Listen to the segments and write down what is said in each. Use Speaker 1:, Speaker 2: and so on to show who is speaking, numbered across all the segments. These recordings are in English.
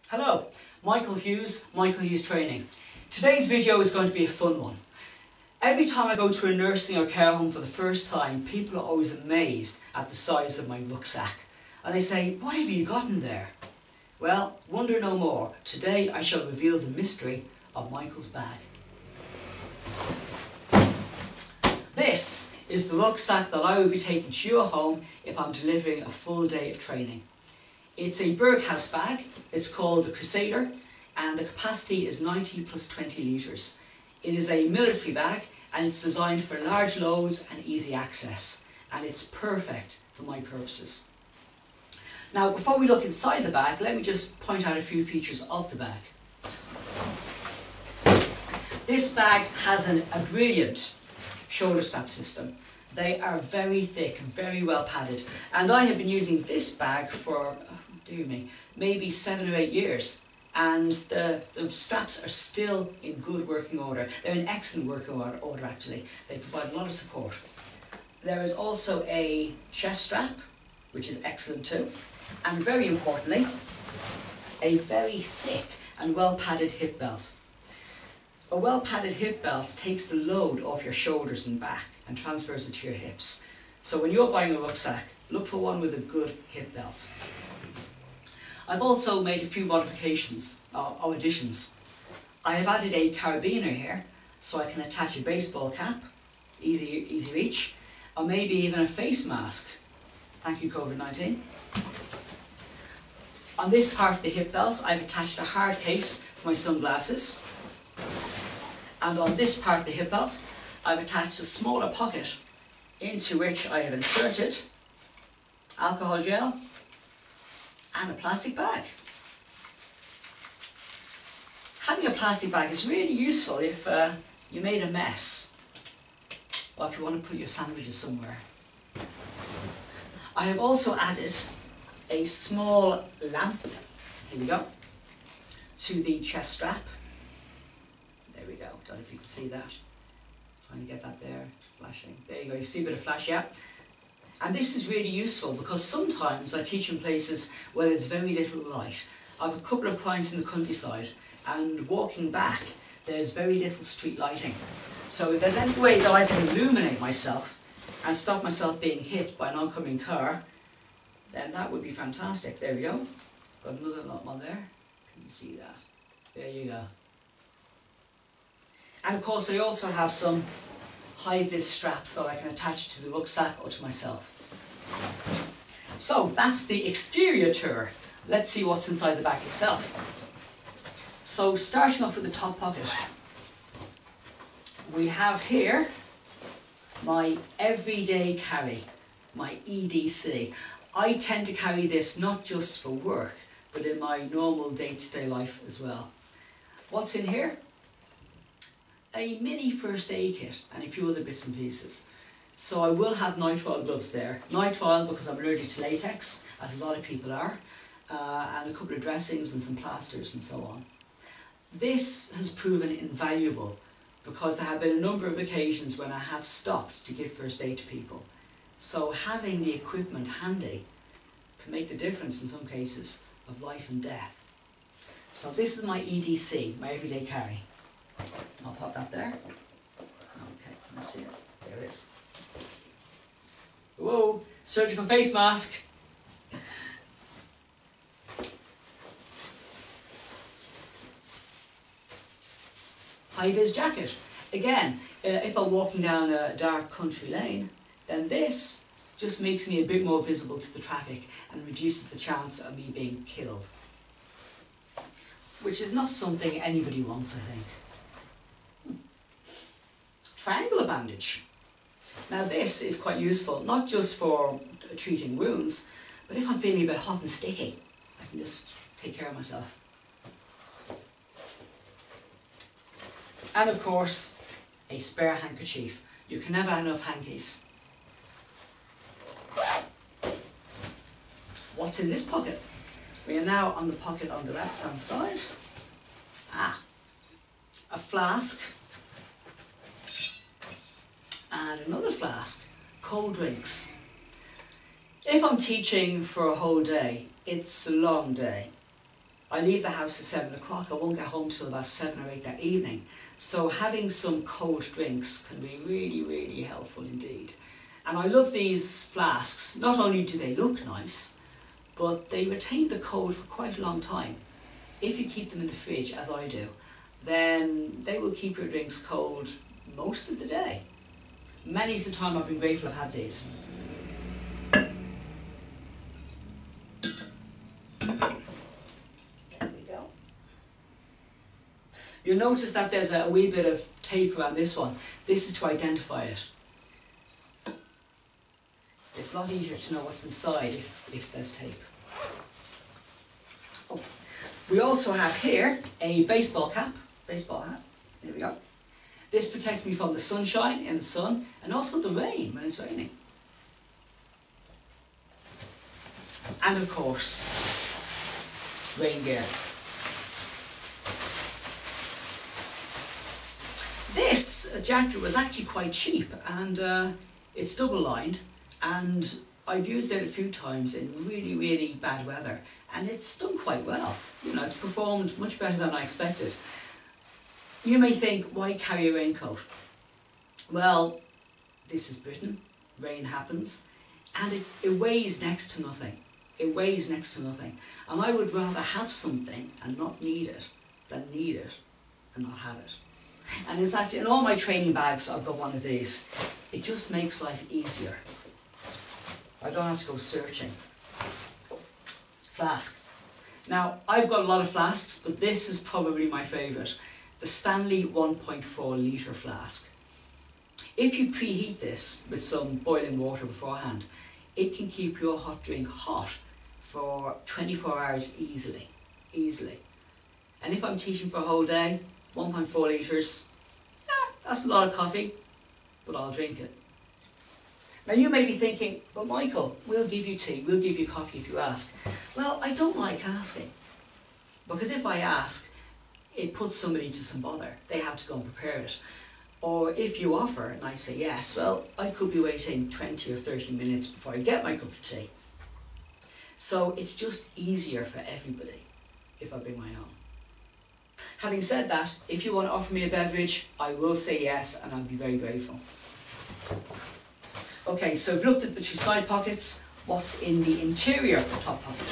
Speaker 1: Hello, Michael Hughes, Michael Hughes Training. Today's video is going to be a fun one. Every time I go to a nursing or care home for the first time, people are always amazed at the size of my rucksack. And they say, what have you got in there? Well, wonder no more. Today I shall reveal the mystery of Michael's bag. This is the rucksack that I will be taking to your home if I'm delivering a full day of training. It's a Berghaus bag, it's called the Crusader, and the capacity is 90 plus 20 litres. It is a military bag and it's designed for large loads and easy access, and it's perfect for my purposes. Now, before we look inside the bag, let me just point out a few features of the bag. This bag has a brilliant shoulder strap system. They are very thick, very well padded, and I have been using this bag for, dear me, maybe 7 or 8 years, and the straps are still in good working order. They're in excellent working order actually. They provide a lot of support. There is also a chest strap, which is excellent too, and very importantly, a very thick and well padded hip belt. A well padded hip belt takes the load off your shoulders and back and transfers it to your hips. So when you're buying a rucksack, look for one with a good hip belt. I've also made a few modifications, or additions. I have added a carabiner here, so I can attach a baseball cap, easy reach, or maybe even a face mask. Thank you, COVID-19. On this part of the hip belt, I've attached a hard case for my sunglasses. And on this part of the hip belt, I've attached a smaller pocket into which I have inserted alcohol gel and a plastic bag. Having a plastic bag is really useful if you made a mess, or if you want to put your sandwiches somewhere. I have also added a small lamp, here we go, to the chest strap. There we go, don't know if you can see that. Trying to get that there, flashing. There you go, you see a bit of flash, yeah? And this is really useful because sometimes I teach in places where there's very little light. I have a couple of clients in the countryside, and walking back, there's very little street lighting. So if there's any way that I can illuminate myself and stop myself being hit by an oncoming car, then that would be fantastic. There we go. Got another one there. Can you see that? There you go. And of course I also have some high-vis straps that I can attach to the rucksack or to myself. So that's the exterior tour. Let's see what's inside the bag itself. So starting off with the top pocket, we have here my everyday carry, my EDC. I tend to carry this not just for work, but in my normal day-to-day life as well. What's in here? A mini first aid kit and a few other bits and pieces. So I will have nitrile gloves there. Nitrile because I'm allergic to latex, as a lot of people are, and a couple of dressings and some plasters and so on. This has proven invaluable because there have been a number of occasions when I have stopped to give first aid to people. So having the equipment handy can make the difference in some cases of life and death. So this is my EDC, my everyday carry. I'll pop that there. Okay, can I see it? There it is. Whoa, surgical face mask. High-vis jacket. Again, if I'm walking down a dark country lane, then this just makes me a bit more visible to the traffic and reduces the chance of me being killed. Which is not something anybody wants, I think. Triangular bandage. Now this is quite useful, not just for treating wounds, but if I'm feeling a bit hot and sticky, I can just take care of myself. And of course, a spare handkerchief. You can never have enough hankies. What's in this pocket? We are now on the pocket on the left hand side. A flask. And another flask, cold drinks. If I'm teaching for a whole day, it's a long day. I leave the house at 7 o'clock, I won't get home till about 7 or 8 that evening. So having some cold drinks can be really, really helpful indeed. And I love these flasks. Not only do they look nice, but they retain the cold for quite a long time. If you keep them in the fridge, as I do, then they will keep your drinks cold most of the day. Many's the time I've been grateful I've had these. There we go. You'll notice that there's a wee bit of tape around this one. This is to identify it. It's a lot easier to know what's inside if there's tape. Oh. We also have here a baseball cap, baseball hat. There we go. This protects me from the sunshine in the sun and also the rain when it's raining. And of course, rain gear. This jacket was actually quite cheap, and it's double lined, and I've used it a few times in really, really bad weather, and it's done quite well. You know, it's performed much better than I expected. You may think, why carry a raincoat? Well, this is Britain, rain happens, and it weighs next to nothing. It weighs next to nothing. And I would rather have something and not need it than need it and not have it. And in fact, in all my training bags, I've got one of these. It just makes life easier. I don't have to go searching. Flask. Now, I've got a lot of flasks, but this is probably my favourite. The Stanley 1.4 litre flask. If you preheat this with some boiling water beforehand, it can keep your hot drink hot for 24 hours easily. And if I'm teaching for a whole day, 1.4 litres, that's a lot of coffee, but I'll drink it. Now you may be thinking, but Michael, we'll give you tea, we'll give you coffee if you ask. Well, I don't like asking, because if I ask, it puts somebody to some bother. They have to go and prepare it. Or if you offer and I say yes, well, I could be waiting 20 or 30 minutes before I get my cup of tea. So it's just easier for everybody if I bring my own. Having said that, if you want to offer me a beverage, I will say yes, and I'll be very grateful. Okay, so I've looked at the two side pockets. What's in the interior of the top pocket?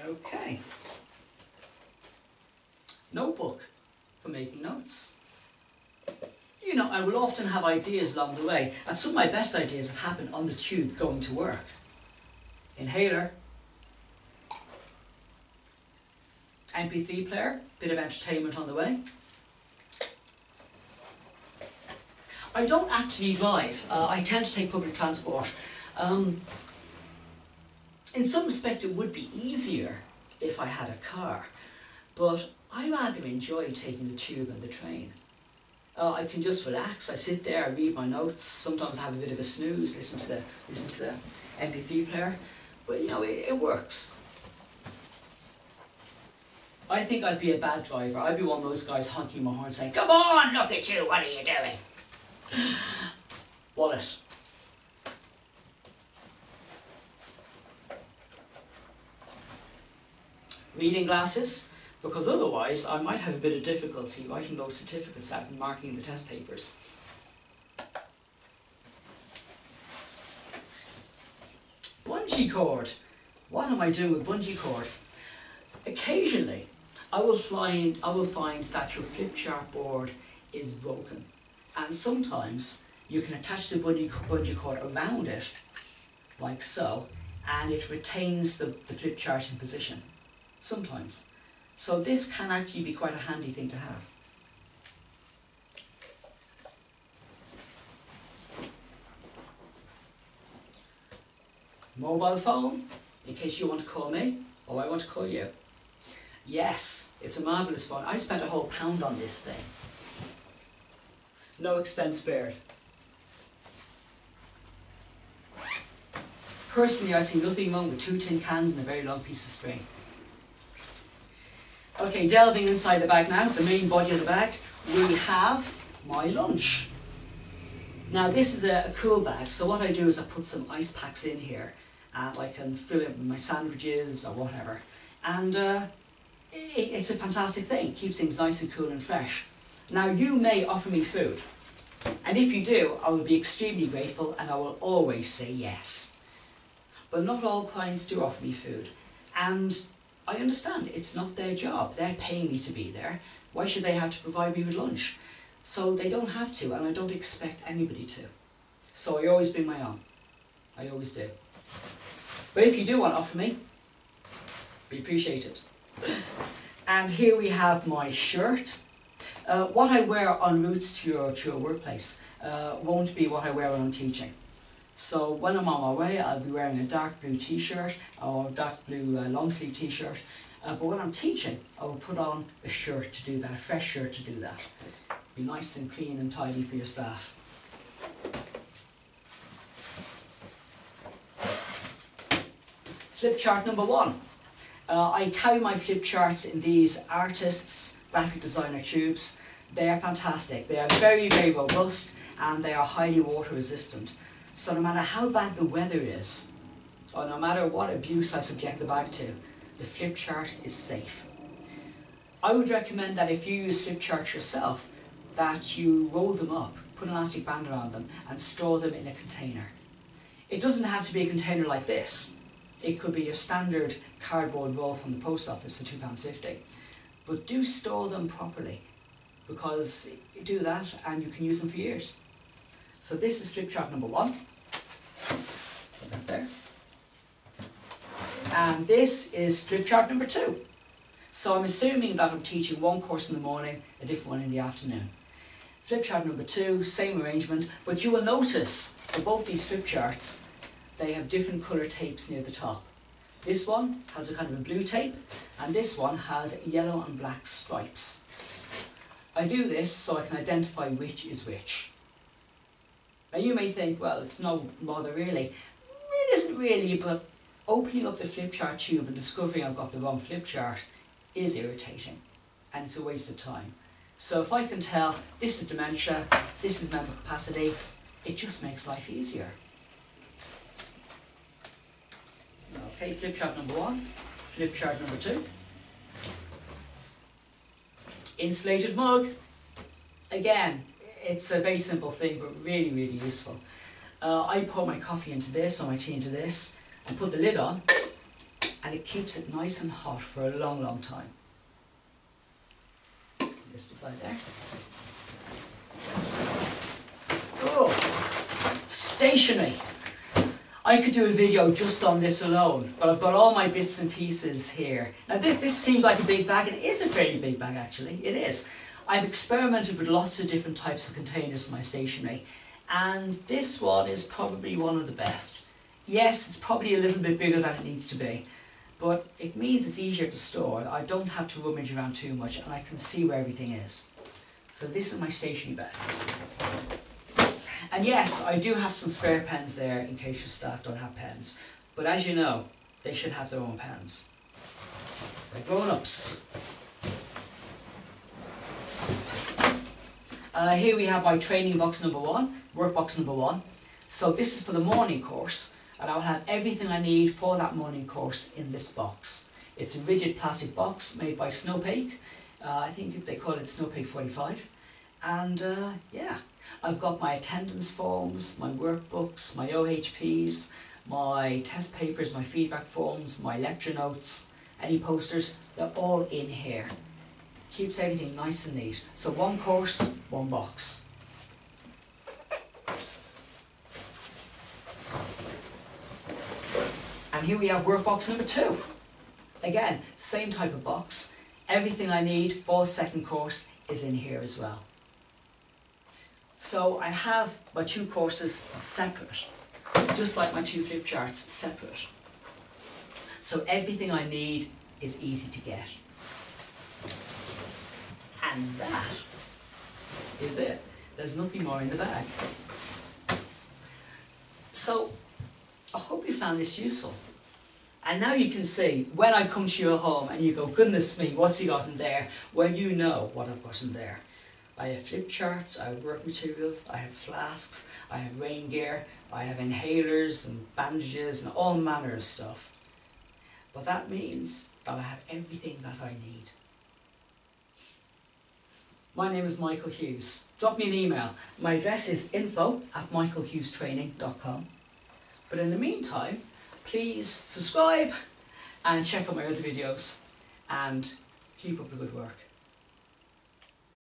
Speaker 1: Okay. Notebook for making notes. You know, I will often have ideas along the way, and some of my best ideas have happened on the tube going to work. Inhaler. MP3 player, bit of entertainment on the way. I don't actually drive. I tend to take public transport. In some respects it would be easier if I had a car, but I rather enjoy taking the tube and the train. I can just relax, I sit there, I read my notes, sometimes I have a bit of a snooze, listen to the MP3 player, but you know, it works. I think I'd be a bad driver. I'd be one of those guys honking my horn saying, "Come on, look at you, what are you doing?" Wallet. Reading glasses, because otherwise I might have a bit of difficulty writing those certificates out and marking the test papers. Bungee cord. What am I doing with bungee cord? Occasionally I will find that your flip chart board is broken, and sometimes you can attach the bungee cord around it like so, and it retains the flip chart in position. Sometimes. So this can actually be quite a handy thing to have. Mobile phone, in case you want to call me, or I want to call you. Yes, it's a marvellous phone. I spent a whole £1 on this thing. No expense spared. Personally, I see nothing wrong with 2 tin cans and a very long piece of string. Okay, delving inside the bag now, the main body of the bag, we have my lunch. Now this is a cool bag, so what I do is I put some ice packs in here and I can fill it with my sandwiches or whatever. And it's a fantastic thing, it keeps things nice and cool and fresh. Now you may offer me food, and if you do, I will be extremely grateful and I will always say yes. But not all clients do offer me food, and I understand it's not their job, they're paying me to be there. Why should they have to provide me with lunch? So they don't have to, and I don't expect anybody to. So I always bring my own, I always do. But if you do want to offer me, be appreciated. And here we have my shirt. What I wear en route to your workplace won't be what I wear when I'm teaching. So when I'm on my way, I'll be wearing a dark blue t-shirt or dark blue long sleeve t-shirt. But when I'm teaching, I will put on a shirt to do that, a fresh shirt to do that. Be nice and clean and tidy for your staff. Flip chart number 1. I carry my flip charts in these artists' graphic designer tubes. They are fantastic. They are very, very robust and they are highly water resistant. So no matter how bad the weather is, or no matter what abuse I subject the bag to, the flip chart is safe. I would recommend that if you use flip charts yourself, that you roll them up, put an elastic band around them and store them in a container. It doesn't have to be a container like this. It could be a standard cardboard roll from the post office for £2.50. But do store them properly, because you do that and you can use them for years. So this is flip chart number 1. Put that there. And this is flip chart number 2. So I'm assuming that I'm teaching one course in the morning, a different one in the afternoon. Flip chart number 2, same arrangement, but you will notice for both these flip charts, they have different colour tapes near the top. This one has a kind of a blue tape, and this one has yellow and black stripes. I do this so I can identify which is which. Now you may think, well, it's no bother really. It isn't really, but opening up the flip chart tube and discovering I've got the wrong flip chart is irritating, and it's a waste of time. So if I can tell this is dementia, this is mental capacity, it just makes life easier. Okay, flip chart number 1, flip chart number 2. Insulated mug. Again, it's a very simple thing, but really, really useful. I pour my coffee into this, or my tea into this, and put the lid on, and it keeps it nice and hot for a long, long time. This beside there. Oh, stationery. I could do a video just on this alone, but I've got all my bits and pieces here. Now this seems like a big bag, and it is a fairly big bag actually, it is. I've experimented with lots of different types of containers for my stationery, and this one is probably one of the best. Yes, it's probably a little bit bigger than it needs to be, but it means it's easier to store. I don't have to rummage around too much, and I can see where everything is. So this is my stationery bag. And yes, I do have some spare pens there in case your staff don't have pens. But as you know, they should have their own pens. They're grown-ups. Here we have my training box number 1, workbox number 1. So this is for the morning course, and I'll have everything I need for that morning course in this box. It's a rigid plastic box made by Snowpeak. I think they call it Snowpeak 45. And yeah. I've got my attendance forms, my workbooks, my OHPs, my test papers, my feedback forms, my lecture notes, any posters, they're all in here. Keeps everything nice and neat. So one course, one box. And here we have workbox number 2. Again, same type of box. Everything I need for second course is in here as well. So I have my 2 courses separate, just like my 2 flip charts separate. So everything I need is easy to get. And that is it. There's nothing more in the bag. So I hope you found this useful. And now you can see, when I come to your home and you go, goodness me, what's he got in there? Well, you know what I've got in there. I have flip charts, I have work materials, I have flasks, I have rain gear, I have inhalers and bandages and all manner of stuff. But that means that I have everything that I need. My name is Michael Hughes. Drop me an email. My address is info@michaelhughestraining.com. But in the meantime, please subscribe and check out my other videos and keep up the good work.